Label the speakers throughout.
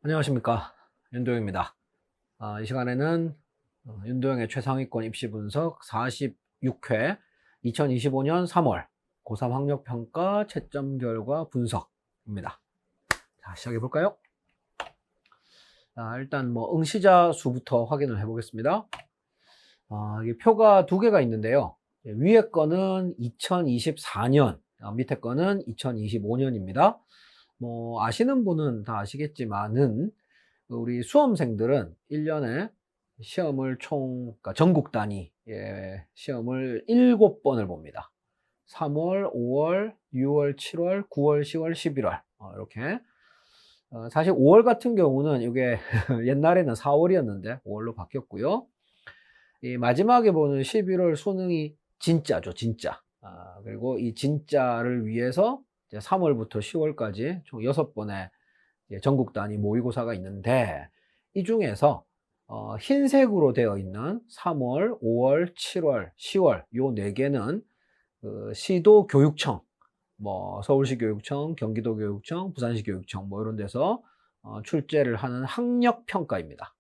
Speaker 1: 안녕하십니까, 윤도영입니다. 이 시간에는 윤도영의 최상위권 입시 분석 46회 2025년 3월 고3 학력평가 채점 결과 분석입니다. 자, 시작해 볼까요? 일단 응시자 수부터 확인을 해 보겠습니다. 이게 표가 두 개가 있는데요. 위에 거는 2024년, 밑에 거는 2025년입니다. 아시는 분은 다 아시겠지만은, 우리 수험생들은 1년에 시험을 그러니까 전국 단위, 시험을 7번을 봅니다. 3월, 5월, 6월, 7월, 9월, 10월, 11월. 이렇게. 사실 5월 같은 경우는 이게 옛날에는 4월이었는데 5월로 바뀌었고요. 이 마지막에 보는 11월 수능이 진짜죠, 진짜. 그리고 이 진짜를 위해서 이제 3월부터 10월까지 총 6번의 전국 단위 모의고사가 있는데, 이 중에서 흰색으로 되어 있는 3월, 5월, 7월, 10월 요 4개는 시도 교육청, 서울시 교육청, 경기도 교육청, 부산시 교육청 이런 데서 출제를 하는 학력 평가입니다.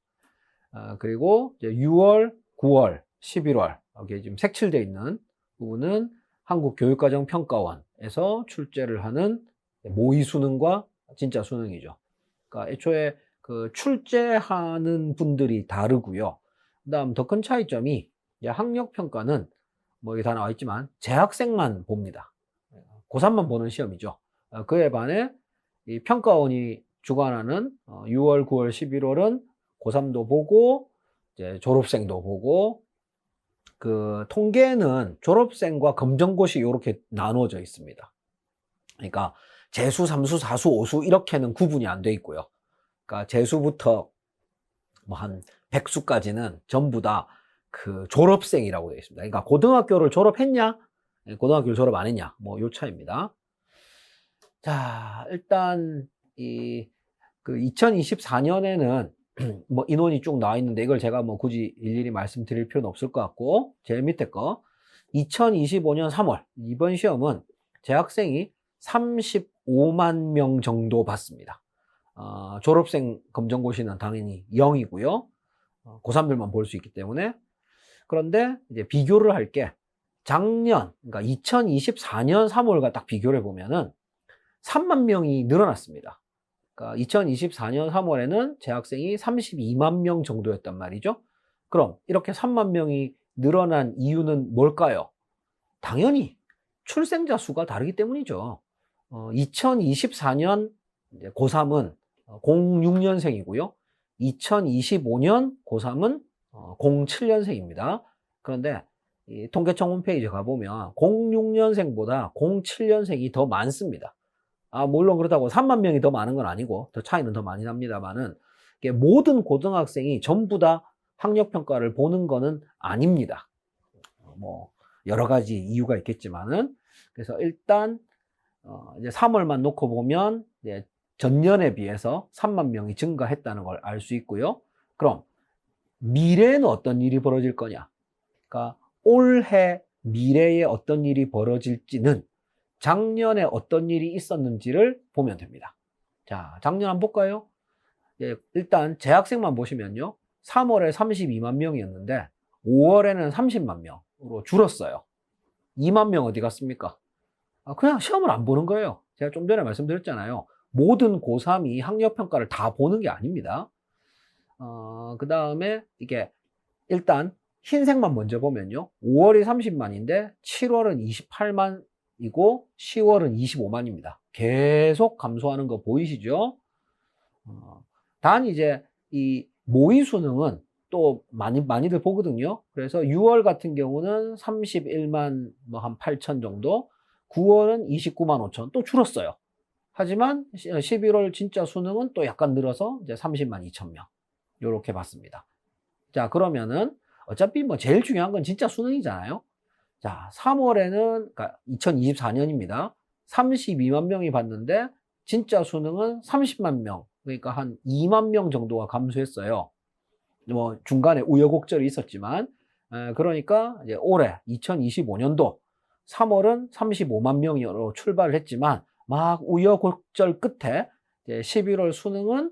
Speaker 1: 그리고 이제 6월, 9월, 11월 여기 지금 색칠되어 있는 부분은 한국교육과정평가원에서 출제를 하는 모의 수능과 진짜 수능이죠. 그러니까 애초에 그 출제하는 분들이 다르고요. 그다음 더 큰 차이점이, 학력 평가는 여기 다 나와 있지만 재학생만 봅니다. 고3만 보는 시험이죠. 그에 반해 이 평가원이 주관하는 6월, 9월, 11월은 고3도 보고 이제 졸업생도 보고, 그 통계는 졸업생과 검정고시 이렇게 나누어져 있습니다. 그러니까 재수, 삼수, 사수, 오수 이렇게는 구분이 안 돼 있고요. 그러니까 재수부터 한 백수까지는 전부 다 그 졸업생이라고 되어 있습니다. 그러니까 고등학교를 졸업했냐, 고등학교를 졸업 안 했냐, 요 차이입니다. 자, 일단 그 2024년에는 인원이 쭉 나와 있는데 이걸 제가 굳이 일일이 말씀드릴 필요는 없을 것 같고, 제일 밑에 거 2025년 3월 이번 시험은 재학생이 35만 명 정도 받습니다. 졸업생 검정고시는 당연히 0이고요. 고3들만 볼 수 있기 때문에. 그런데 이제 비교를 할 게, 작년, 그러니까 2024년 3월과 딱 비교를 해보면은 3만 명이 늘어났습니다. 그러니까 2024년 3월에는 재학생이 32만 명 정도였단 말이죠. 그럼 이렇게 3만 명이 늘어난 이유는 뭘까요? 당연히 출생자 수가 다르기 때문이죠. 2024년 고3은 06년생이고요. 2025년 고3은 07년생입니다. 그런데 이 통계청 홈페이지에 가보면 06년생보다 07년생이 더 많습니다. 물론 그렇다고 3만 명이 더 많은 건 아니고, 더 차이는 더 많이 납니다만은, 모든 고등학생이 전부 다 학력평가를 보는 거는 아닙니다. 여러 가지 이유가 있겠지만은. 그래서 일단, 이제 3월만 놓고 보면, 이제 전년에 비해서 3만 명이 증가했다는 걸 알 수 있고요. 그럼, 미래에는 어떤 일이 벌어질 거냐? 그러니까, 올해 미래에 어떤 일이 벌어질지는 작년에 어떤 일이 있었는지를 보면 됩니다. 자, 작년 한번 볼까요? 일단 재학생만 보시면요, 3월에 32만 명이었는데 5월에는 30만 명으로 줄었어요. 2만 명 어디 갔습니까? 그냥 시험을 안 보는 거예요. 제가 좀 전에 말씀드렸잖아요. 모든 고3이 학력평가를 다 보는 게 아닙니다. 그 다음에 이게 일단 흰색만 먼저 보면요, 5월이 30만인데 7월은 28만 이고 10월은 25만입니다. 계속 감소하는 거 보이시죠? 단 이제 이 모의 수능은 또 많이들 보거든요. 그래서 6월 같은 경우는 31만 한 8천 정도, 9월은 29만 5천, 또 줄었어요. 하지만 11월 진짜 수능은 또 약간 늘어서 이제 30만 2천 명 이렇게 봤습니다. 자, 그러면은 어차피 제일 중요한 건 진짜 수능이잖아요. 자, 3월에는, 그러니까 2024년입니다. 32만 명이 봤는데, 진짜 수능은 30만 명, 그러니까 한 2만 명 정도가 감소했어요. 중간에 우여곡절이 있었지만, 그러니까 이제 올해 2025년도 3월은 35만 명으로 출발을 했지만, 막 우여곡절 끝에 이제 11월 수능은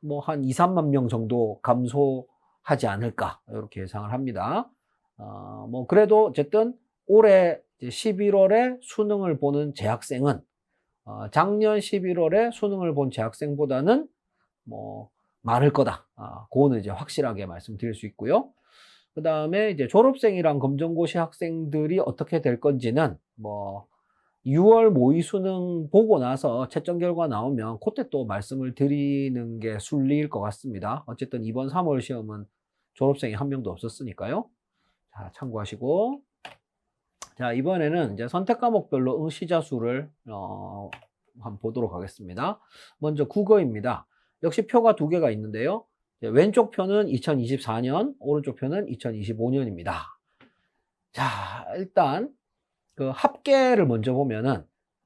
Speaker 1: 뭐 한 2, 3만 명 정도 감소하지 않을까 이렇게 예상을 합니다. 뭐 그래도 어쨌든 올해 11월에 수능을 보는 재학생은 작년 11월에 수능을 본 재학생보다는 뭐 많을 거다. 그거는 이제 확실하게 말씀드릴 수 있고요. 그 다음에 이제 졸업생이랑 검정고시 학생들이 어떻게 될 건지는 뭐 6월 모의 수능 보고 나서 채점 결과 나오면 그때 또 말씀을 드리는 게 순리일 것 같습니다. 어쨌든 이번 3월 시험은 졸업생이 한 명도 없었으니까요. 자, 참고하시고. 자, 이번에는 이제 선택 과목별로 응시자 수를 한번 보도록 하겠습니다. 먼저 국어입니다. 역시 표가 두 개가 있는데요. 왼쪽 표는 2024년, 오른쪽 표는 2025년입니다. 자, 일단 그 합계를 먼저 보면은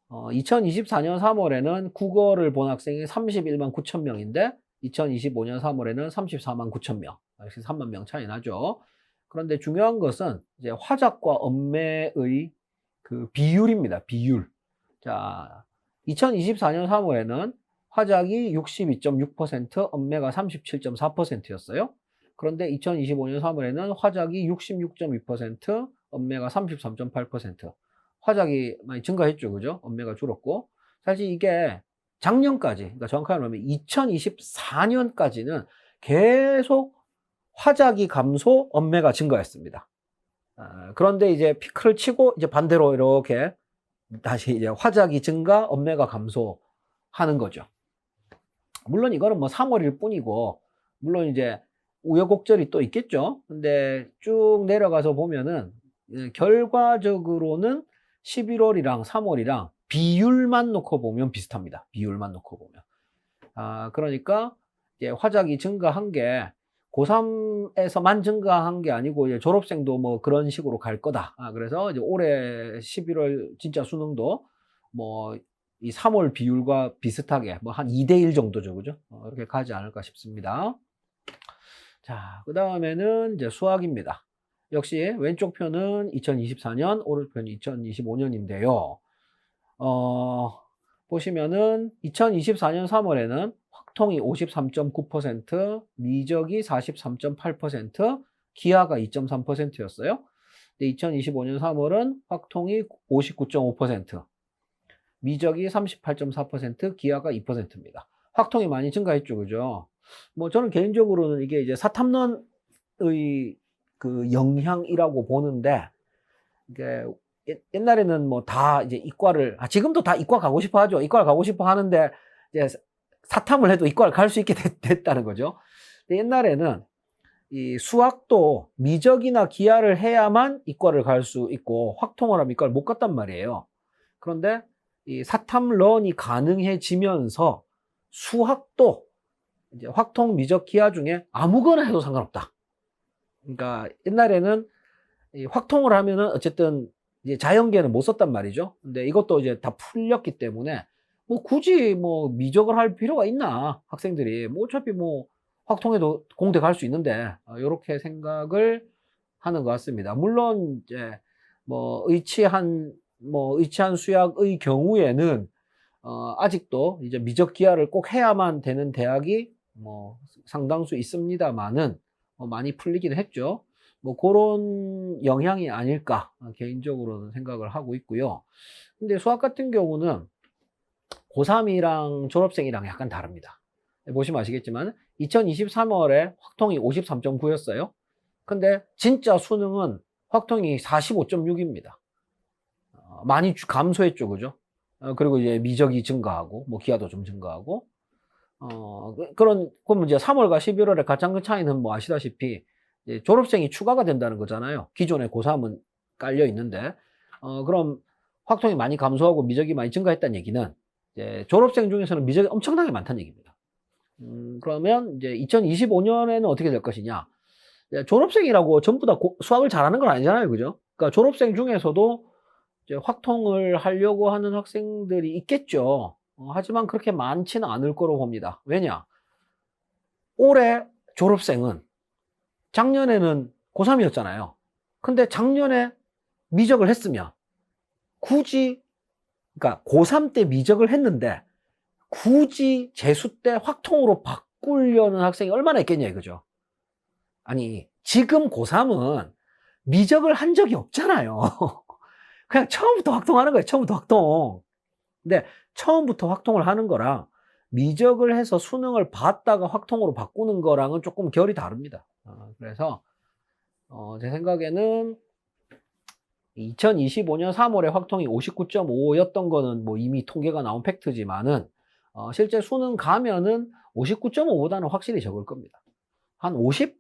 Speaker 1: 2024년 3월에는 국어를 본 학생이 31만 9천 명인데 2025년 3월에는 34만 9천 명. 역시 3만 명 차이 나죠. 그런데 중요한 것은 이제 화작과 언매의 그 비율입니다. 비율. 자, 2024년 3월에는 화작이 62.6%, 언매가 37.4%였어요. 그런데 2025년 3월에는 화작이 66.2%, 언매가 33.8%. 화작이 많이 증가했죠. 그죠? 언매가 줄었고. 사실 이게 작년까지, 그러니까 정확하게 말하면 2024년까지는 계속 화작이 감소, 언매가 증가했습니다. 그런데 이제 피크를 치고 이제 반대로 이렇게 다시 이제 화작이 증가, 언매가 감소하는 거죠. 물론 이거는 뭐 3월일 뿐이고, 물론 이제 우여곡절이 또 있겠죠. 근데 쭉 내려가서 보면은 결과적으로는 11월이랑 3월이랑 비율만 놓고 보면 비슷합니다. 비율만 놓고 보면. 그러니까 이제 화작이 증가한 게 고3에서만 증가한 게 아니고 이제 졸업생도 뭐 그런 식으로 갈 거다. 그래서 이제 올해 11월 진짜 수능도 뭐 이 3월 비율과 비슷하게 뭐 한 2대1 정도죠. 그죠? 이렇게 가지 않을까 싶습니다. 자, 그 다음에는 이제 수학입니다. 역시 왼쪽 편은 2024년, 오른쪽 편이 2025년인데요. 보시면은 2024년 3월에는 확통이 53.9%, 미적이 43.8%, 기하가 2.3%였어요. 근데 2025년 3월은 확통이 59.5%, 미적이 38.4%, 기하가 2%입니다. 확통이 많이 증가했죠. 그죠? 뭐 저는 개인적으로는 이게 이제 사탐론의 그 영향이라고 보는데, 이게 옛날에는 뭐 다 이제 이과를, 지금도 다 이과 가고 싶어 하죠. 이과를 가고 싶어 하는데, 이제 사탐을 해도 이과를 갈 수 있게 됐다는 거죠. 근데 옛날에는 이 수학도 미적이나 기하를 해야만 이과를 갈 수 있고, 확통을 하면 이과를 못 갔단 말이에요. 그런데 이 사탐런이 가능해지면서 수학도 이제 확통, 미적, 기하 중에 아무거나 해도 상관없다. 그러니까 옛날에는 이 확통을 하면은 어쨌든 이제 자연계는 못 썼단 말이죠. 근데 이것도 이제 다 풀렸기 때문에 뭐 굳이 뭐 미적을 할 필요가 있나, 학생들이 뭐 어차피 뭐 확통해도 공대 갈 수 있는데, 이렇게 생각을 하는 것 같습니다. 물론 이제 뭐 의치한 수학의 경우에는 아직도 이제 미적 기하를 꼭 해야만 되는 대학이 뭐 상당수 있습니다만은 많이 풀리긴 했죠. 뭐 그런 영향이 아닐까 개인적으로는 생각을 하고 있고요. 근데 수학 같은 경우는 고3이랑 졸업생이랑 약간 다릅니다. 보시면 아시겠지만 2023월에 확통이 53.9였어요. 근데 진짜 수능은 확통이 45.6입니다. 많이 감소했죠. 그죠? 그리고 이제 미적이 증가하고 뭐 기하도 좀 증가하고 그럼 이제 3월과 11월의 가장 큰 차이는 뭐 아시다시피 이제 졸업생이 추가가 된다는 거잖아요. 기존에 고3은 깔려 있는데 그럼 확통이 많이 감소하고 미적이 많이 증가했다는 얘기는 이제 졸업생 중에서는 미적이 엄청나게 많다는 얘기입니다. 그러면 이제 2025년에는 어떻게 될 것이냐? 졸업생이라고 전부 다 수학을 잘하는 건 아니잖아요. 그죠? 그러니까 졸업생 중에서도 이제 확통을 하려고 하는 학생들이 있겠죠. 하지만 그렇게 많지는 않을 거로 봅니다. 왜냐? 올해 졸업생은 작년에는 고3이었잖아요. 근데 작년에 미적을 했으면 굳이, 그러니까 고3 때 미적을 했는데 굳이 재수 때 확통으로 바꾸려는 학생이 얼마나 있겠냐 이거죠. 아니, 지금 고3은 미적을 한 적이 없잖아요. 그냥 처음부터 확통하는 거예요. 처음부터 확통. 근데 처음부터 확통을 하는 거랑 미적을 해서 수능을 봤다가 확통으로 바꾸는 거랑은 조금 결이 다릅니다. 그래서 제 생각에는 2025년 3월에 확통이 59.5였던 거는 뭐 이미 통계가 나온 팩트지만은 실제 수능 가면은 59.5보다는 확실히 적을 겁니다. 한 50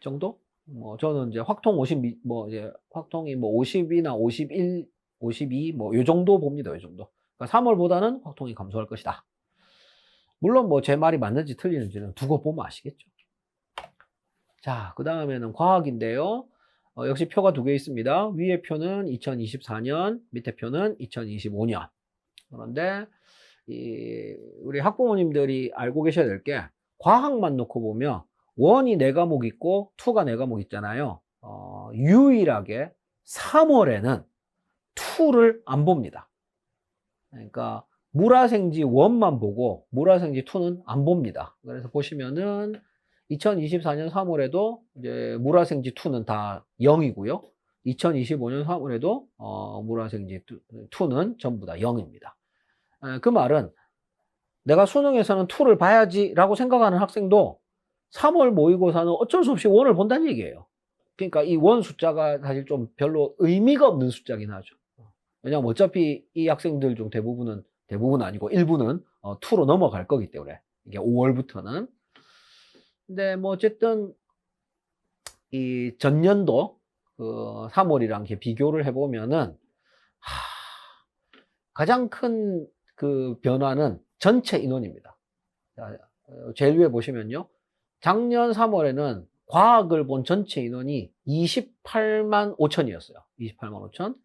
Speaker 1: 정도? 뭐 저는 이제 확통 50, 뭐 이제 확통이 뭐 50이나 51, 52 뭐 요 정도 봅니다. 요 정도. 그러니까 3월보다는 확통이 감소할 것이다. 물론 뭐 제 말이 맞는지 틀리는지는 두고 보면 아시겠죠. 자, 그 다음에는 과학인데요. 역시 표가 두 개 있습니다. 위에 표는 2024년, 밑에 표는 2025년. 그런데 우리 학부모님들이 알고 계셔야 될 게 과학만 놓고 보면 1이 4과목 있고 2가 4과목 있잖아요. 유일하게 3월에는 2를 안 봅니다. 그러니까 물화생지 1만 보고 물화생지 2는 안 봅니다. 그래서 보시면은 2024년 3월에도 이제 물화생지 2는 다 0이고요. 2025년 3월에도 물화생지 2는 전부 다 0입니다. 그 말은 내가 수능에서는 2를 봐야지 라고 생각하는 학생도 3월 모의고사는 어쩔 수 없이 1을 본다는 얘기예요. 그러니까 이 1 숫자가 사실 좀 별로 의미가 없는 숫자긴 하죠. 왜냐면 어차피 이 학생들 중 대부분 아니고 일부는 2로 넘어갈 거기 때문에 이게 5월부터는. 근데 뭐 어쨌든 이 전년도 그 3월이랑 이렇게 비교를 해보면은 가장 큰 그 변화는 전체 인원입니다. 자, 제일 위에 보시면요. 작년 3월에는 과학을 본 전체 인원이 28만 5천이었어요. 28만 5천.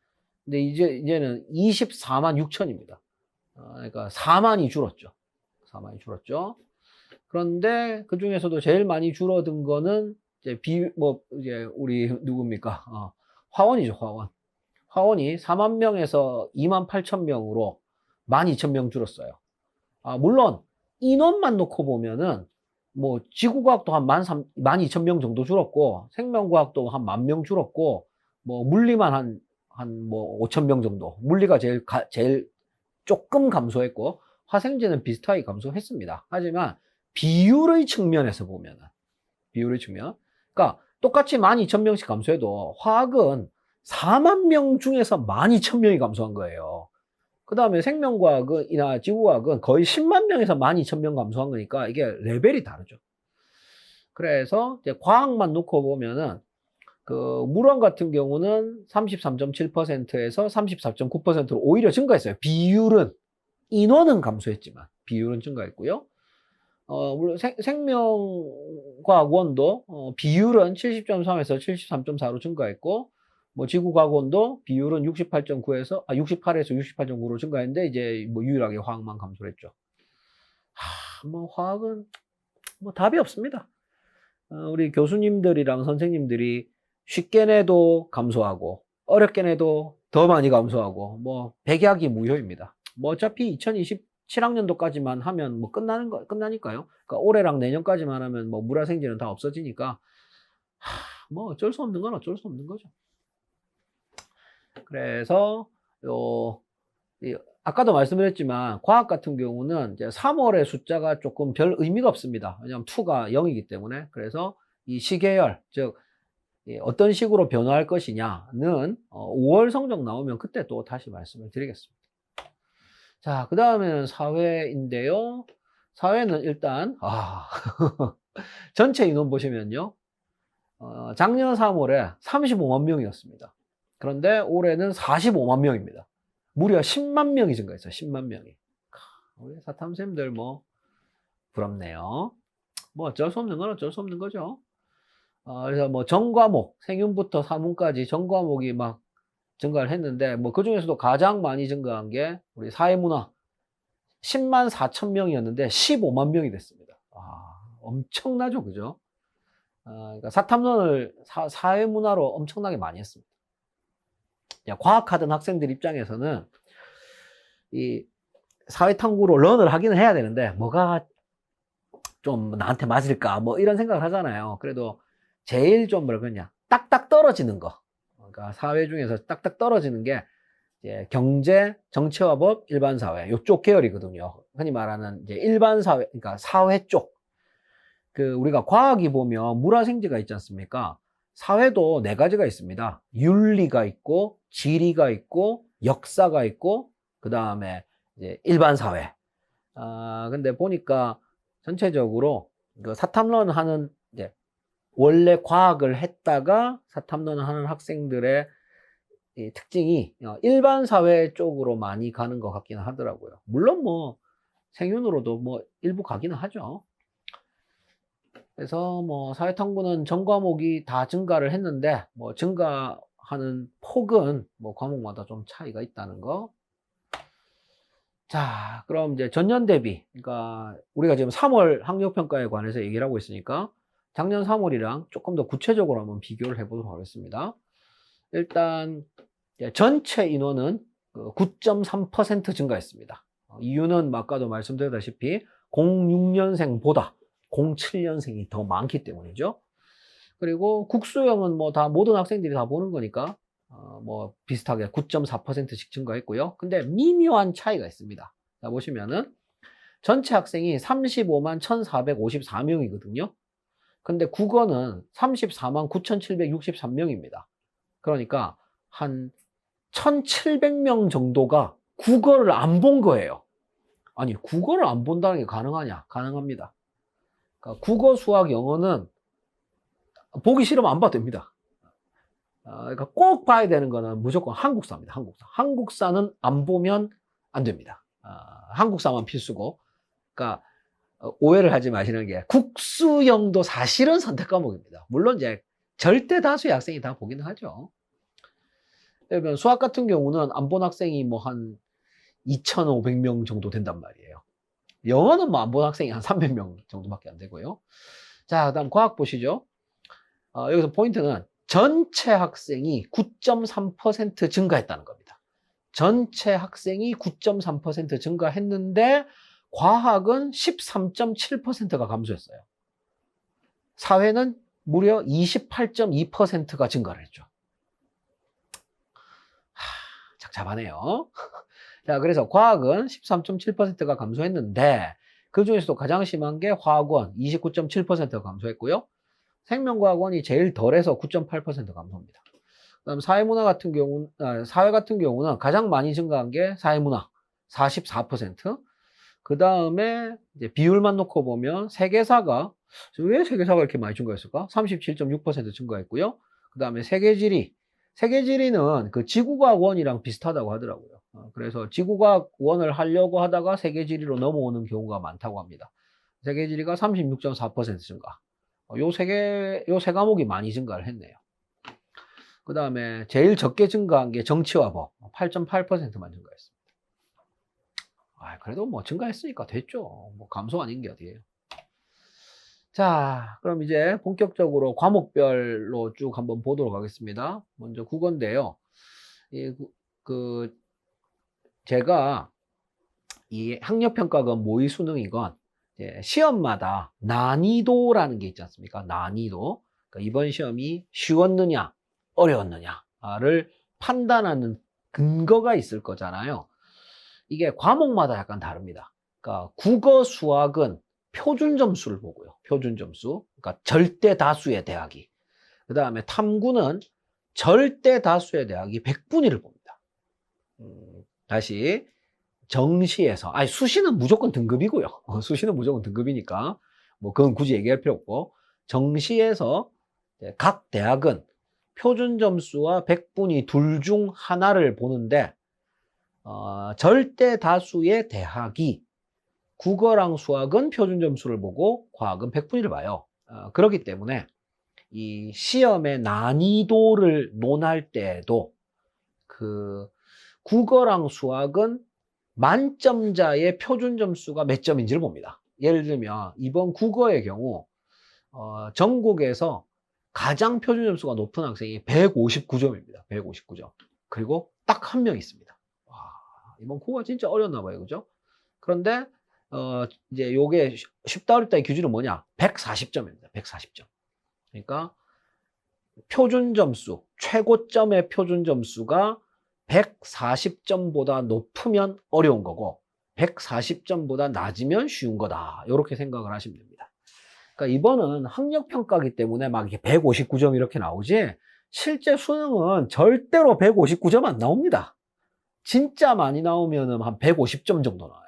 Speaker 1: 근데 이제는 24만 6천입니다. 그러니까 4만이 줄었죠. 4만이 줄었죠. 그런데 그 중에서도 제일 많이 줄어든 거는 이제 이제 우리 누굽니까? 화원이죠, 화원. 화원이 4만 명에서 2만 8천 명으로 12,000명 줄었어요. 물론 인원만 놓고 보면은 뭐 지구과학도 한 12,000명 정도 줄었고 생명과학도 한 10,000명 줄었고 뭐 물리만 한 뭐 5,000명 정도. 물리가 제일 조금 감소했고 화생제는 비슷하게 감소했습니다. 하지만 비율의 측면에서 보면은 비율의 측면. 그러니까 똑같이 12,000명씩 감소해도 화학은 4만 명 중에서 12,000명이 감소한 거예요. 그 다음에 생명과학이나 지구과학은 거의 10만 명에서 12,000명 감소한 거니까 이게 레벨이 다르죠. 그래서 이제 과학만 놓고 보면은 그 물원 같은 경우는 33.7%에서 34.9%로 오히려 증가했어요. 비율은 인원은 감소했지만 비율은 증가했고요. 물론 생명과학원도 비율은 70.3에서 73.4로 증가했고 뭐 지구과학원도 비율은 68.9에서 68에서 68.9로 증가했는데 이제 뭐 유일하게 화학만 감소를 했죠. 뭐 화학은 뭐 답이 없습니다. 우리 교수님들이랑 선생님들이 쉽게 내도 감소하고 어렵게 내도 더 많이 감소하고 뭐 백약이 무효입니다. 뭐 어차피 2027학년도까지만 하면 뭐 끝나니까요. 그러니까 올해랑 내년까지만 하면 뭐 물화생지는 다 없어지니까 뭐 어쩔 수 없는 건 어쩔 수 없는 거죠. 그래서 아까도 말씀드렸지만 과학 같은 경우는 이제 3월의 숫자가 조금 별 의미가 없습니다. 왜냐하면 2가 0이기 때문에. 그래서 이 시계열, 즉 어떤 식으로 변화할 것이냐는 5월 성적 나오면 그때 또 다시 말씀을 드리겠습니다. 자, 그 다음에는 사회인데요. 사회는 일단 전체 인원 보시면요. 작년 3월에 35만 명이었습니다. 그런데 올해는 45만 명입니다. 무려 10만 명이 증가했어요. 10만 명이. 우리 사탐쌤들 뭐 부럽네요. 뭐 어쩔 수 없는 건 어쩔 수 없는 거죠. 그래서 뭐 전과목, 생윤부터 사문까지 전과목이 막 증가를 했는데 뭐 그중에서도 가장 많이 증가한 게 우리 사회문화 10만 4천 명이었는데 15만 명이 됐습니다. 엄청나죠, 그죠? 그러니까 사탐론을 사회문화로 엄청나게 많이 했습니다. 과학하던 학생들 입장에서는 이 사회탐구로 런을 하기는 해야 되는데 뭐가 좀 나한테 맞을까 뭐 이런 생각을 하잖아요. 그래도 제일 좀 뭐라 그러냐 딱딱 떨어지는 거, 그러니까 사회 중에서 딱딱 떨어지는 게 이제 경제, 정치화법, 일반사회 요쪽 계열이거든요. 흔히 말하는 이제 일반사회, 그러니까 사회 쪽. 그 우리가 과학이 보면 물화생지가 있지 않습니까? 사회도 네 가지가 있습니다. 윤리가 있고, 지리가 있고, 역사가 있고, 그 다음에 이제 일반사회. 근데 보니까 전체적으로 그 사탐론 하는 이제 원래 과학을 했다가 사탐론 하는 학생들의 이 특징이 일반 사회 쪽으로 많이 가는 것 같기는 하더라고요. 물론 뭐 생윤으로도 뭐 일부 가기는 하죠. 그래서 뭐 사회탐구는 전 과목이 다 증가를 했는데 뭐 증가하는 폭은 뭐 과목마다 좀 차이가 있다는 거. 자, 그럼 이제 전년 대비, 그러니까 우리가 지금 3월 학력평가에 관해서 얘기를 하고 있으니까 작년 3월이랑 조금 더 구체적으로 한번 비교를 해보도록 하겠습니다. 일단 전체 인원은 9.3% 증가했습니다. 이유는 아까도 말씀드렸다시피 06년생보다 07년생이 더 많기 때문이죠. 그리고 국수형은 뭐 다 모든 학생들이 다 보는 거니까 뭐 비슷하게 9.4%씩 증가했고요. 근데 미묘한 차이가 있습니다. 자, 보시면은 전체 학생이 35만 1,454명이거든요. 근데 국어는 34만 9,763명입니다. 그러니까 한 1,700명 정도가 국어를 안 본 거예요. 아니, 국어를 안 본다는 게 가능하냐? 가능합니다. 그러니까 국어, 수학, 영어는 보기 싫으면 안 봐도 됩니다. 그러니까 꼭 봐야 되는 거는 무조건 한국사입니다. 한국사. 한국사는 안 보면 안 됩니다. 한국사만 필수고. 그러니까 오해를 하지 마시는 게 국수형도 사실은 선택 과목입니다. 물론 이제 절대 다수의 학생이 다 보기는 하죠. 그러면 수학 같은 경우는 안 본 학생이 뭐 한 2,500명 정도 된단 말이에요. 영어는 뭐 안 본 학생이 한 300명 정도밖에 안 되고요. 자, 그다음 과학 보시죠. 여기서 포인트는 전체 학생이 9.3% 증가했다는 겁니다. 전체 학생이 9.3% 증가했는데 과학은 13.7%가 감소했어요. 사회는 무려 28.2%가 증가를 했죠. 착잡하네요. 자, 그래서 과학은 13.7%가 감소했는데 그 중에서도 가장 심한 게 화학원 29.7%가 감소했고요. 생명과학원이 제일 덜해서 9.8% 감소합니다. 그다음 사회문화 같은 경우, 사회 같은 경우는 가장 많이 증가한 게 사회문화 44%. 그 다음에 이제 비율만 놓고 보면 세계사가 왜 세계사가 이렇게 많이 증가했을까? 37.6% 증가했고요. 그 다음에 세계지리는 그 지구과학원이랑 비슷하다고 하더라고요. 그래서 지구과학원을 하려고 하다가 세계지리로 넘어오는 경우가 많다고 합니다. 세계지리가 36.4% 증가. 요 세 과목이 많이 증가를 했네요. 그 다음에 제일 적게 증가한 게 정치와 법 8.8%만 증가했습니다. 그래도 뭐 증가했으니까 됐죠. 뭐 감소 아닌 게 어디예요. 자, 그럼 이제 본격적으로 과목별로 쭉 한번 보도록 하겠습니다. 먼저 국어인데요. 제가 이 학력평가건 모의 수능이건 시험마다 난이도라는 게 있지 않습니까? 난이도. 그러니까 이번 시험이 쉬웠느냐, 어려웠느냐를 판단하는 근거가 있을 거잖아요. 이게 과목마다 약간 다릅니다. 그러니까 국어, 수학은 표준 점수를 보고요. 표준 점수. 그러니까 절대 다수의 대학이. 그 다음에 탐구는 절대 다수의 대학이 100분위를 봅니다. 다시 정시에서, 수시는 무조건 등급이고요. 수시는 무조건 등급이니까 뭐 그건 굳이 얘기할 필요 없고, 정시에서 각 대학은 표준 점수와 100분위 둘 중 하나를 보는데 절대 다수의 대학이 국어랑 수학은 표준 점수를 보고 과학은 100분위를 봐요. 그렇기 때문에 이 시험의 난이도를 논할 때에도 그 국어랑 수학은 만점자의 표준 점수가 몇 점인지를 봅니다. 예를 들면 이번 국어의 경우 전국에서 가장 표준 점수가 높은 학생이 159점입니다. 159점. 그리고 딱 한 명 있습니다. 와, 이번 국어가 진짜 어렵나 봐요. 그죠? 그런데 이제 요게 쉽다 어렵다의 기준은 뭐냐? 140점입니다. 140점. 그러니까 표준 점수, 최고점의 표준 점수가 140점보다 높으면 어려운 거고 140점보다 낮으면 쉬운 거다. 이렇게 생각을 하시면 됩니다. 그러니까 이번은 학력평가이기 때문에 막 이렇게 159점 이렇게 나오지 실제 수능은 절대로 159점 안 나옵니다. 진짜 많이 나오면 한 150점 정도 나와요.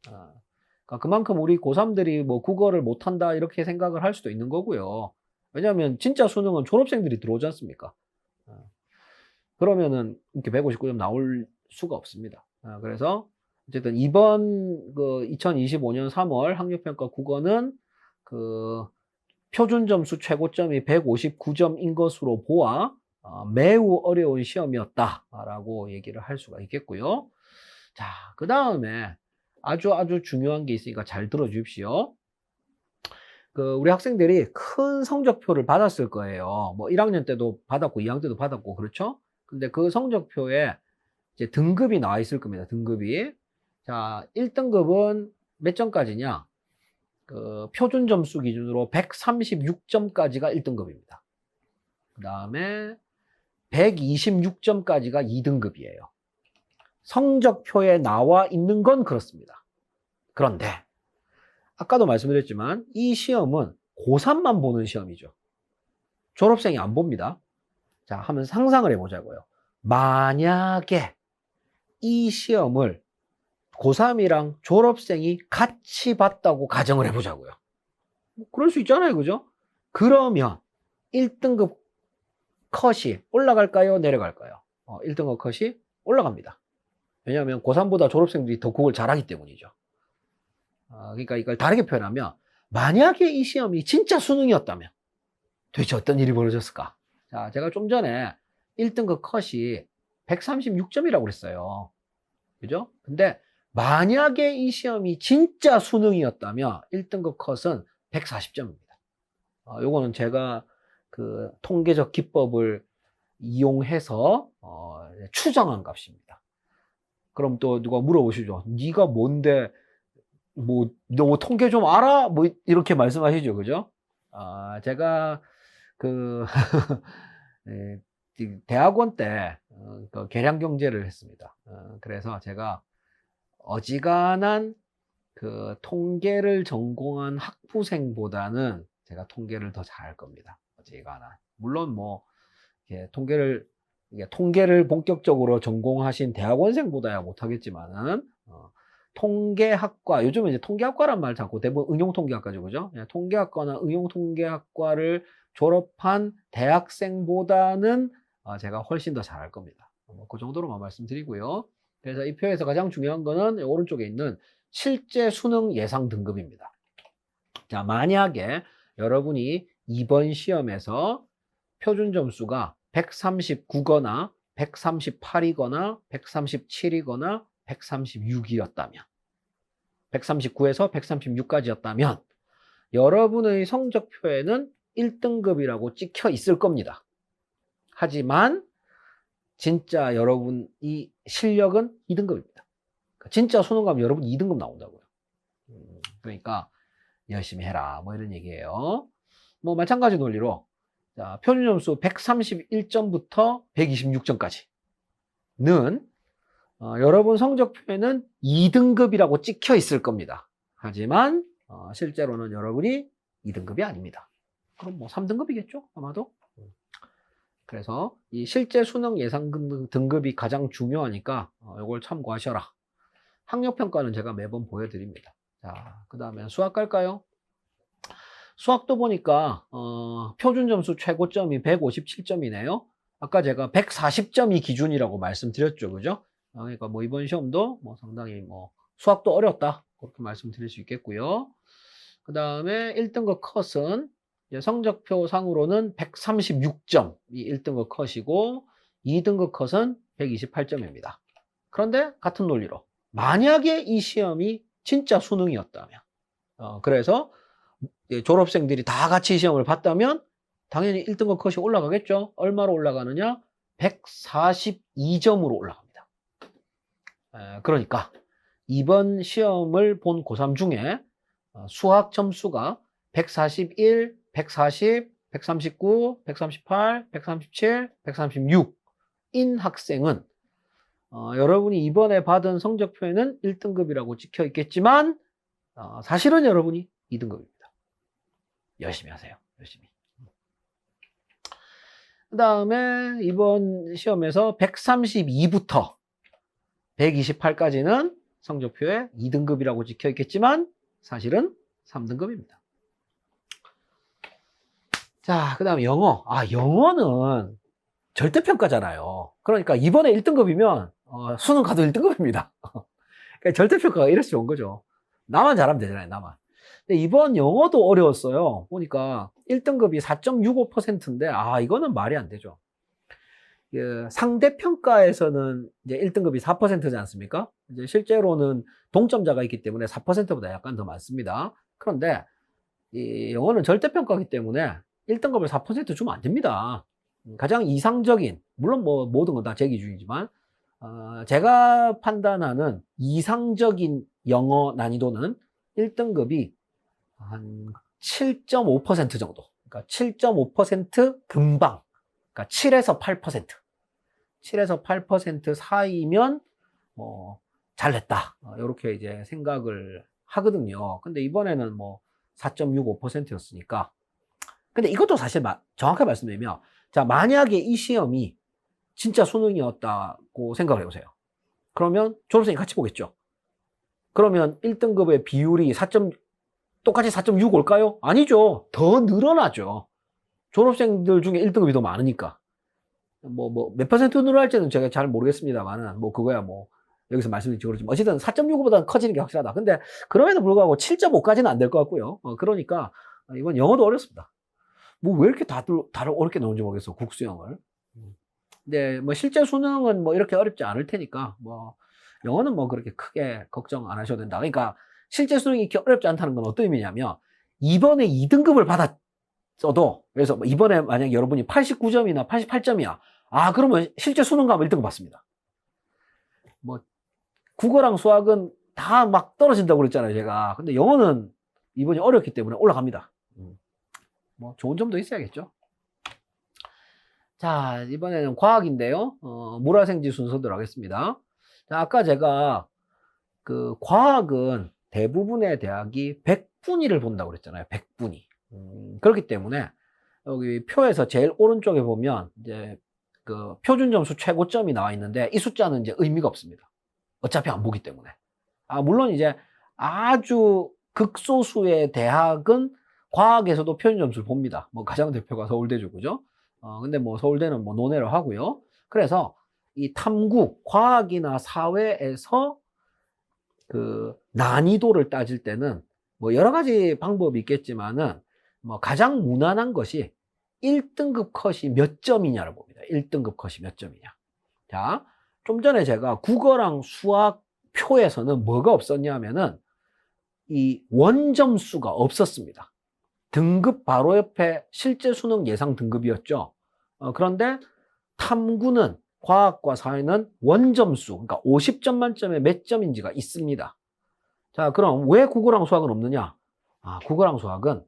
Speaker 1: 그러니까 그만큼 우리 고3들이 뭐 국어를 못한다 이렇게 생각을 할 수도 있는 거고요. 왜냐하면 진짜 수능은 졸업생들이 들어오지 않습니까? 그러면은 이렇게 159점 나올 수가 없습니다. 그래서 어쨌든 이번 그 2025년 3월 학력평가 국어는 그 표준 점수 최고점이 159점인 것으로 보아 매우 어려운 시험이었다라고 얘기를 할 수가 있겠고요. 자, 그 다음에 아주 중요한 게 있으니까 잘 들어주십시오. 우리 학생들이 큰 성적표를 받았을 거예요. 뭐 1학년 때도 받았고 2학년 때도 받았고 그렇죠? 근데 그 성적표에 이제 등급이 나와 있을 겁니다. 등급이. 자, 1등급은 몇 점까지냐? 표준 점수 기준으로 136점까지가 1등급입니다. 그 다음에 126점까지가 2등급이에요. 성적표에 나와 있는 건 그렇습니다. 그런데 아까도 말씀드렸지만 이 시험은 고3만 보는 시험이죠. 졸업생이 안 봅니다. 자, 한번 상상을 해보자고요. 만약에 이 시험을 고3이랑 졸업생이 같이 봤다고 가정을 해보자고요. 그럴 수 있잖아요. 그죠? 그러면 1등급 컷이 올라갈까요? 내려갈까요? 1등급 컷이 올라갑니다. 왜냐하면 고3보다 졸업생들이 더 국어를 잘하기 때문이죠. 그러니까 이걸 다르게 표현하면 만약에 이 시험이 진짜 수능이었다면 도대체 어떤 일이 벌어졌을까? 자, 제가 좀 전에 1등급 컷이 136점이라고 그랬어요. 그죠? 근데 만약에 이 시험이 진짜 수능이었다면 1등급 컷은 140점입니다. 요거는 제가 그 통계적 기법을 이용해서 추정한 값입니다. 그럼 또 누가 물어보시죠. 네가 뭔데 뭐 너 통계 좀 알아? 뭐 이렇게 말씀하시죠. 그죠? 제가 그 네, 대학원 때 그 계량 경제를 했습니다. 그래서 제가 어지간한 그 통계를 전공한 학부생보다는 제가 통계를 더 잘할 겁니다. 어지간한. 물론 뭐 이렇게 통계를 본격적으로 전공하신 대학원생보다야 못하겠지만은 통계학과, 요즘은 이제 통계학과란 말 자꾸 대부분 응용통계학과죠. 그죠? 통계학과나 응용통계학과를 졸업한 대학생보다는 제가 훨씬 더 잘할 겁니다. 그 정도로만 말씀드리고요. 그래서 이 표에서 가장 중요한 거는 오른쪽에 있는 실제 수능 예상 등급입니다. 자, 만약에 여러분이 이번 시험에서 표준 점수가 139거나 138이거나 137이거나 136이었다면 139에서 136까지였다면 여러분의 성적표에는 1등급이라고 찍혀 있을 겁니다. 하지만 진짜 여러분이 실력은 2등급입니다. 진짜 수능 가면 여러분 2등급 나온다고요. 그러니까 열심히 해라 뭐 이런 얘기예요. 뭐 마찬가지 논리로 자, 표준 점수 131점부터 126점까지는 여러분 성적표에는 2등급이라고 찍혀 있을 겁니다. 하지만 실제로는 여러분이 2등급이 아닙니다. 그럼 뭐 3등급이겠죠? 아마도. 그래서 이 실제 수능 예상 등급이 가장 중요하니까 이걸 참고하셔라. 학력평가는 제가 매번 보여드립니다. 자, 그 다음에 수학 갈까요? 수학도 보니까 표준 점수 최고점이 157점이네요. 아까 제가 140점이 기준이라고 말씀드렸죠. 그죠? 그러니까 뭐 이번 시험도 뭐 상당히 뭐 수학도 어렵다. 그렇게 말씀드릴 수 있겠고요. 그 다음에 1등급 컷은 성적표 상으로는 136점이 1등급 컷이고 2등급 컷은 128점입니다. 그런데 같은 논리로 만약에 이 시험이 진짜 수능이었다면 그래서 졸업생들이 다 같이 시험을 봤다면 당연히 1등급 컷이 올라가겠죠. 얼마로 올라가느냐? 142점으로 올라갑니다. 그러니까 이번 시험을 본 고3 중에 수학 점수가 141, 140, 139, 138, 137, 136인 학생은 여러분이 이번에 받은 성적표에는 1등급이라고 찍혀 있겠지만 사실은 여러분이 2등급입니다. 열심히 하세요. 열심히. 그 다음에 이번 시험에서 132부터 128까지는 성적표에 2등급이라고 찍혀 있겠지만 사실은 3등급입니다. 자, 그 다음에 영어. 영어는 절대평가잖아요. 그러니까 이번에 1등급이면 수능 가도 1등급입니다. 그러니까 절대평가가 이럴 수 좋은 거죠. 나만 잘하면 되잖아요, 나만. 근데 이번 영어도 어려웠어요. 보니까 1등급이 4.65%인데, 이거는 말이 안 되죠. 상대평가에서는 이제 1등급이 4%지 않습니까? 이제 실제로는 동점자가 있기 때문에 4%보다 약간 더 많습니다. 그런데 이 영어는 절대평가이기 때문에 1등급을 4% 주면 안 됩니다. 가장 이상적인, 물론 뭐 모든 건 다 제 기준이지만 제가 판단하는 이상적인 영어 난이도는 1등급이 한 7.5% 정도. 그러니까 7.5% 금방. 그러니까 7에서 8%. 7에서 8% 사이면 잘했다. 이렇게 이제 생각을 하거든요. 근데 이번에는 4.65%였으니까. 근데 이것도 사실 정확하게 말씀드리면, 자, 만약에 이 시험이 진짜 수능이었다고 생각을 해보세요. 그러면 졸업생이 같이 보겠죠. 그러면 1등급의 비율이 똑같이 4.6 올까요? 아니죠. 더 늘어나죠. 졸업생들 중에 1등급이 더 많으니까. 몇 퍼센트 늘어날지는 제가 잘 모르겠습니다만은, 그거야 여기서 말씀드리지 그렇지만, 어쨌든 4.65보다는 커지는 게 확실하다. 근데, 그럼에도 불구하고 7.5까지는 안 될 것 같고요. 그러니까, 이번 영어도 어렵습니다. 왜 이렇게 다들 어렵게 나오는지 모르겠어, 국수형을. 근데, 실제 수능은 이렇게 어렵지 않을 테니까, 영어는 그렇게 크게 걱정 안 하셔도 된다. 그러니까, 실제 수능이 이렇게 어렵지 않다는 건 어떤 의미냐면, 이번에 2등급을 받았어도, 그래서 이번에 만약에 여러분이 89점이나 88점이야. 그러면 실제 수능 가면 1등급 받습니다. 국어랑 수학은 다 막 떨어진다고 그랬잖아요, 제가. 근데 영어는 이번이 어렵기 때문에 올라갑니다. 좋은 점도 있어야겠죠. 자, 이번에는 과학인데요. 물화생지 순서대로 하겠습니다. 자, 아까 제가 과학은 대부분의 대학이 100분위를 본다고 그랬잖아요. 100분위. 그렇기 때문에 여기 표에서 제일 오른쪽에 보면 이제 표준 점수 최고점이 나와 있는데 이 숫자는 이제 의미가 없습니다. 어차피 안 보기 때문에. 물론 이제 아주 극소수의 대학은 과학에서도 표준 점수를 봅니다. 가장 대표가 서울대죠, 그죠? 근데 서울대는 논외로 하고요. 그래서 이 탐구, 과학이나 사회에서 난이도를 따질 때는 여러 가지 방법이 있겠지만은 가장 무난한 것이 1등급 컷이 몇 점이냐를 봅니다. 1등급 컷이 몇 점이냐. 자, 좀 전에 제가 국어랑 수학 표에서는 뭐가 없었냐면은 이 원점수가 없었습니다. 등급 바로 옆에 실제 수능 예상 등급이었죠. 그런데 탐구는 과학과 사회는 원점수, 그러니까 50점 만점에 몇 점인지가 있습니다. 자, 그럼 왜 국어랑 수학은 없느냐? 국어랑 수학은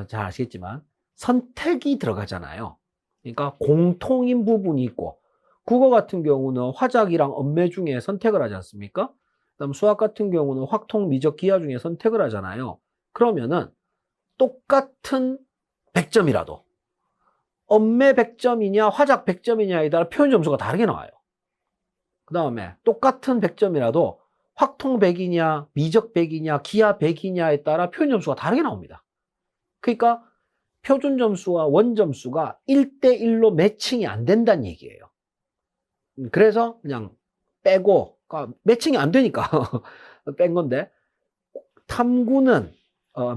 Speaker 1: 잘 아시겠지만 선택이 들어가잖아요. 그러니까 공통인 부분이 있고, 국어 같은 경우는 화작이랑 언매 중에 선택을 하지 않습니까? 그다음 수학 같은 경우는 확통, 미적, 기하 중에 선택을 하잖아요. 그러면은 똑같은 100점이라도 언매 100점이냐 화작 100점이냐에 따라 표현 점수가 다르게 나와요. 그 다음에 똑같은 100점이라도 확통 100이냐 미적 100이냐 기하 100이냐에 따라 표현 점수가 다르게 나옵니다. 그러니까 표준 점수와 원 점수가 1대1로 매칭이 안 된다는 얘기예요. 그래서 그냥 빼고, 그러니까 매칭이 안 되니까 뺀 건데, 탐구는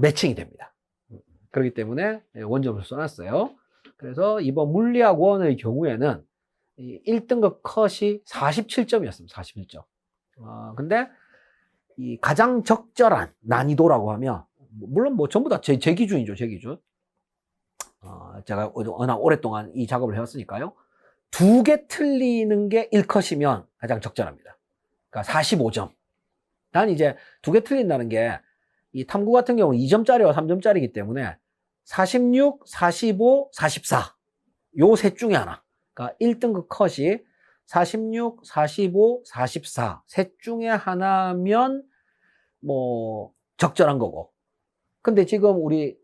Speaker 1: 매칭이 됩니다. 그렇기 때문에 원점을 써놨어요. 그래서 이번 물리학 원의 경우에는 1등급 컷이 47점이었습니다. 47점. 근데 이 가장 적절한 난이도라고 하면, 물론 전부 다 제 기준이죠, 제 기준. 제가 워낙 오랫동안 이 작업을 해왔으니까요. 2개 틀리는 게 1컷이면 가장 적절합니다. 그러니까 45점. 단 이제 두 개 틀린다는 게 이 탐구 같은 경우는 2점짜리와 3점짜리이기 때문에 46, 45, 44 요 셋 중에 하나. 그러니까 1등급 컷이 46, 45, 44 셋 중에 하나면 뭐 적절한 거고. 근데 지금 우리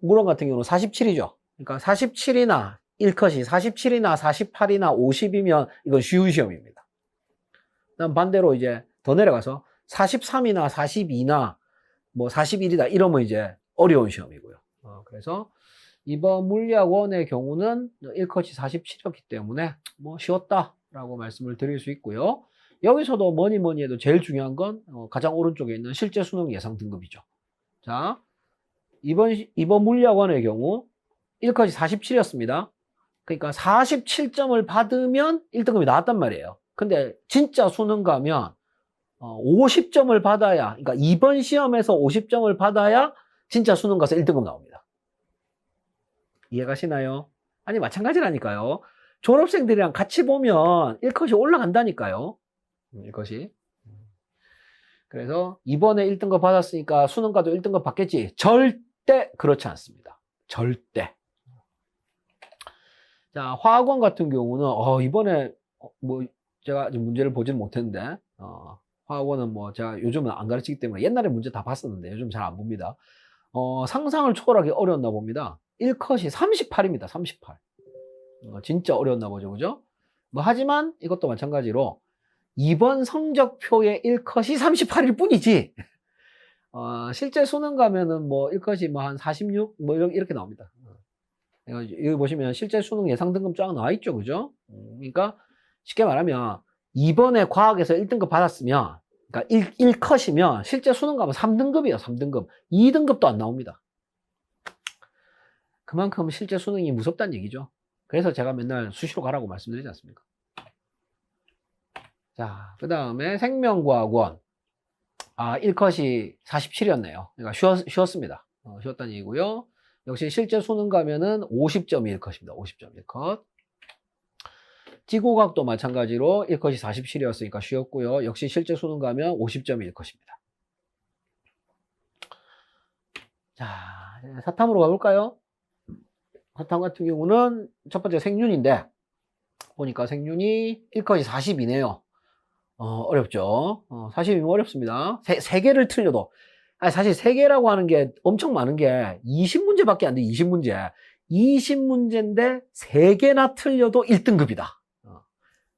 Speaker 1: 물원 같은 경우는 47이죠. 그러니까 47이나 1컷이 47이나 48이나 50이면 이건 쉬운 시험입니다. 그다음 반대로 이제 더 내려가서 43이나 42나 뭐 41이다 이러면 이제 어려운 시험이고요. 그래서 이번 물리학원의 경우는 1컷이 47이었기 때문에 뭐 쉬웠다라고 말씀을 드릴 수 있고요. 여기서도 뭐니 뭐니 해도 제일 중요한 건 가장 오른쪽에 있는 실제 수능 예상 등급이죠. 자, 이번 물리학원의 경우 1컷이 47이었습니다. 그러니까 47점을 받으면 1등급이 나왔단 말이에요. 근데 진짜 수능 가면 50점을 받아야, 그러니까 이번 시험에서 50점을 받아야 진짜 수능 가서 1등급 나옵니다. 이해가시나요? 아니, 마찬가지라니까요. 졸업생들이랑 같이 보면 1컷이 올라간다니까요. 1컷이. 그래서 이번에 1등급 받았으니까 수능 가도 1등급 받겠지. 절대 그렇지 않습니다. 절대. 자, 화학원 같은 경우는 이번에 뭐 제가 아직 문제를 보지는 못했는데 화학원은 뭐 제가 요즘은 안 가르치기 때문에 옛날에 문제 다 봤었는데 요즘 잘 안 봅니다. 상상을 초월하기 어려웠나 봅니다. 1컷이 38입니다. 38. 진짜 어려웠나 보죠. 그죠? 뭐 하지만 이것도 마찬가지로 이번 성적표의 1컷이 38일 뿐이지 실제 수능 가면은 뭐 1컷이 뭐 한 46 뭐 이렇게 나옵니다. 여기 보시면 실제 수능 예상 등급 쫙 나와 있죠. 그죠? 그러니까 쉽게 말하면 이번에 과학에서 1등급 받았으면 그러니까 1컷이면 실제 수능 가면 3등급이에요. 3등급. 2등급도 안 나옵니다. 그만큼 실제 수능이 무섭다는 얘기죠. 그래서 제가 맨날 수시로 가라고 말씀드리지 않습니까? 자, 그 다음에 생명과학원. 1컷이 47이었네요. 그러니까 쉬웠습니다. 쉬웠다는 얘기고요. 역시 실제 수능 가면은 50점이 1컷입니다. 50점 1컷. 지구과학도 마찬가지로 1컷이 47이었으니까 쉬웠고요. 역시 실제 수능 가면 50점이 1컷입니다. 자, 사탐으로 가볼까요? 사탐 같은 경우는 첫 번째 생륜인데 보니까 생륜이 1컷이 42네요. 어렵죠. 42면 어렵습니다. 세 개를 틀려도 사실 3개라고 하는 게 엄청 많은 게 20문제밖에 안 돼. 20문제. 20문제인데 3개나 틀려도 1등급이다.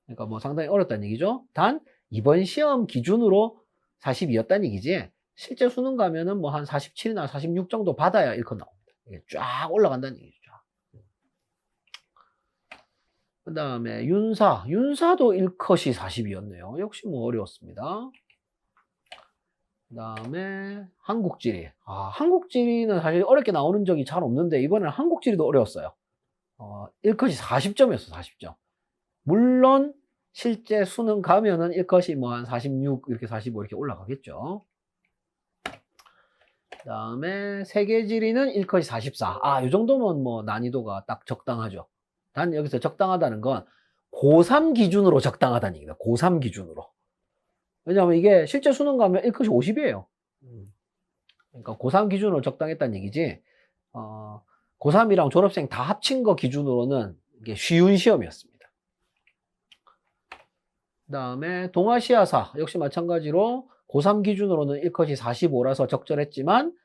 Speaker 1: 그러니까 뭐 상당히 어렵다는 얘기죠. 단 이번 시험 기준으로 42였다는 얘기지 실제 수능 가면은 뭐 한 47이나 46 정도 받아야 1컷 나옵니다. 이게 쫙 올라간다는 얘기죠. 그 다음에 윤사도 1컷이 40이었네요. 역시 뭐 어려웠습니다. 그 다음에 한국지리. 한국지리는 사실 어렵게 나오는 적이 잘 없는데 이번에는 한국지리도 어려웠어요. 1컷이 40점이었어. 40점. 물론 실제 수능 가면은 1컷이 뭐 한 46 이렇게 45 이렇게 올라가겠죠. 그 다음에 세계지리는 1컷이 44. 이 정도면 뭐 난이도가 딱 적당하죠. 단 여기서 적당하다는 건 고3 기준으로 적당하다는 얘기다. 고3 기준으로. 왜냐하면 이게 실제 수능 가면 1컷이 50이에요. 그러니까 고3 기준으로 적당했다는 얘기지 고3이랑 졸업생 다 합친 거 기준으로는 이게 쉬운 시험이었습니다. 그 다음에 동아시아사 역시 마찬가지로 고3 기준으로는 1컷이 45라서 적절했지만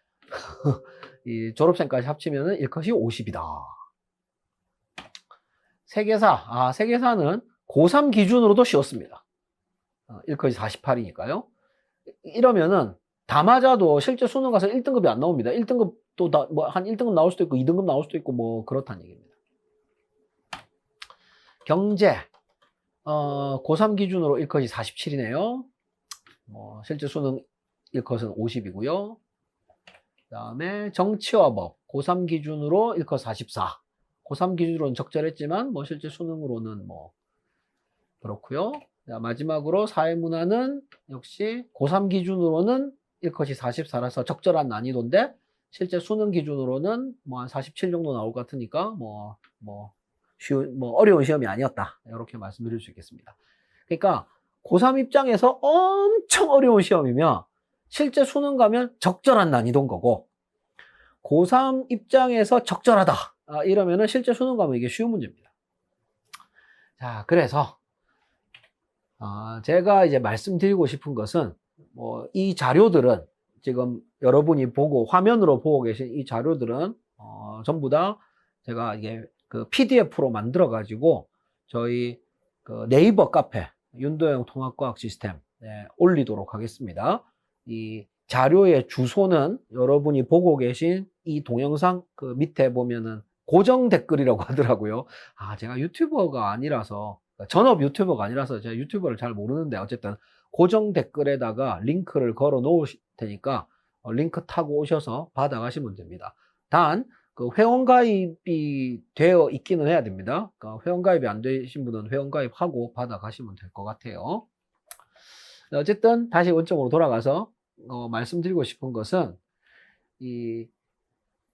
Speaker 1: 이 졸업생까지 합치면 1컷이 50이다. 세계사, 세계사는 고3 기준으로도 쉬웠습니다. 1컷이 48이니까요. 이러면은 다 맞아도 실제 수능 가서 1등급이 안 나옵니다. 1등급도 뭐 한 1등급 나올 수도 있고 2등급 나올 수도 있고 뭐 그렇다는 얘기입니다. 경제, 고3 기준으로 1컷이 47이네요. 실제 수능 1컷은 50이고요. 그 다음에 정치와 법, 고3 기준으로 1컷 44. 고3 기준으로는 적절했지만 뭐 실제 수능으로는 뭐 그렇고요. 자, 마지막으로 사회문화는 역시 고3 기준으로는 1컷이 44라서 적절한 난이도인데 실제 수능 기준으로는 뭐 한 47 정도 나올 것 같으니까 어려운 시험이 아니었다. 이렇게 말씀드릴 수 있겠습니다. 그러니까 고3 입장에서 엄청 어려운 시험이면 실제 수능 가면 적절한 난이도인 거고, 고3 입장에서 적절하다 이러면은 실제 수능 가면 이게 쉬운 문제입니다. 자, 그래서 제가 이제 말씀드리고 싶은 것은 이 자료들은 지금 여러분이 보고 화면으로 보고 계신 이 자료들은 전부 다 제가 이게 그 PDF로 만들어 가지고 저희 그 네이버 카페 윤도영 통합과학 시스템 올리도록 하겠습니다. 이 자료의 주소는 여러분이 보고 계신 이 동영상 그 밑에 보면은 고정 댓글이라고 하더라고요. 제가 유튜버가 아니라서, 전업 유튜버가 아니라서 제가 유튜버를 잘 모르는데 어쨌든 고정 댓글에다가 링크를 걸어 놓을 테니까 링크 타고 오셔서 받아가시면 됩니다. 단 그 회원가입이 되어 있기는 해야 됩니다. 그러니까 회원가입이 안 되신 분은 회원가입하고 받아가시면 될 것 같아요. 어쨌든 다시 원점으로 돌아가서 말씀드리고 싶은 것은 이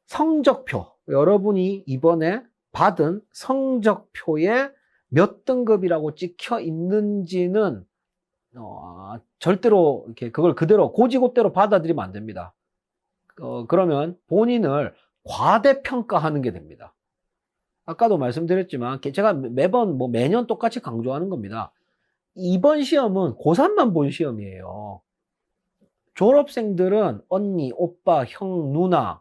Speaker 1: 성적표, 여러분이 이번에 받은 성적표에 몇 등급이라고 찍혀 있는지는 절대로 이렇게 그걸 그대로 고지고대로 받아들이면 안 됩니다. 그러면 본인을 과대평가하는 게 됩니다. 아까도 말씀드렸지만 제가 매번 매년 똑같이 강조하는 겁니다. 이번 시험은 고3만 본 시험이에요. 졸업생들은 언니, 오빠, 형, 누나,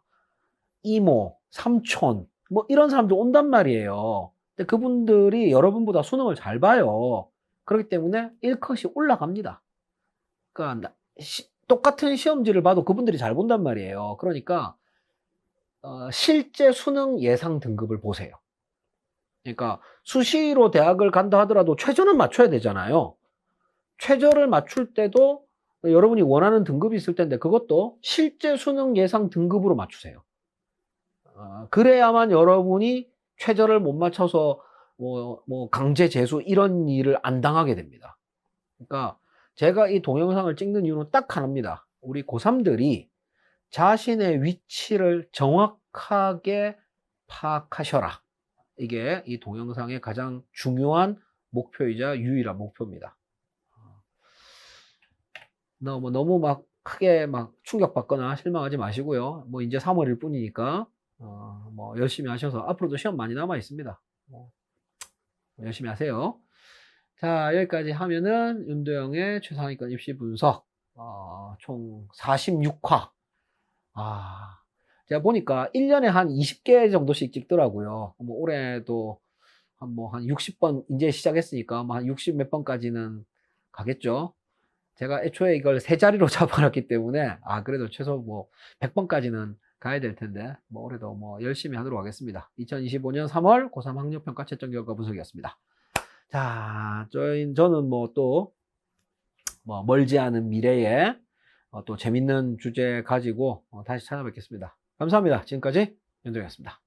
Speaker 1: 이모, 삼촌 이런 사람들 온단 말이에요. 근데 그분들이 여러분보다 수능을 잘 봐요. 그렇기 때문에 1컷이 올라갑니다. 그러니까 똑같은 시험지를 봐도 그분들이 잘 본단 말이에요. 그러니까 실제 수능 예상 등급을 보세요. 그러니까 수시로 대학을 간다 하더라도 최저는 맞춰야 되잖아요. 최저를 맞출 때도 여러분이 원하는 등급이 있을 텐데 그것도 실제 수능 예상 등급으로 맞추세요. 그래야만 여러분이 최저를 못 맞춰서 강제 재수 이런 일을 안 당하게 됩니다. 그러니까 제가 이 동영상을 찍는 이유는 딱 하나입니다. 우리 고3들이 자신의 위치를 정확하게 파악하셔라. 이게 이 동영상의 가장 중요한 목표이자 유일한 목표입니다. 너무 막 크게 막 충격받거나 실망하지 마시고요. 이제 3월일 뿐이니까 열심히 하셔서 앞으로도 시험 많이 남아 있습니다. 열심히 하세요. 자, 여기까지 하면은 윤도영의 최상위권 입시 분석 총 46화. 제가 보니까 1년에 한 20개 정도씩 찍더라고요. 올해도 한 60번 이제 시작했으니까 한 60 몇 번까지는 가겠죠. 제가 애초에 이걸 세 자리로 잡아놨기 때문에 그래도 최소 100번까지는 가야 될 텐데 올해도 열심히 하도록 하겠습니다. 2025년 3월 고3 학력평가 채점 결과 분석이었습니다. 자, 저는 또 멀지 않은 미래에 또 재밌는 주제 가지고 다시 찾아뵙겠습니다. 감사합니다. 지금까지 윤도영이었습니다.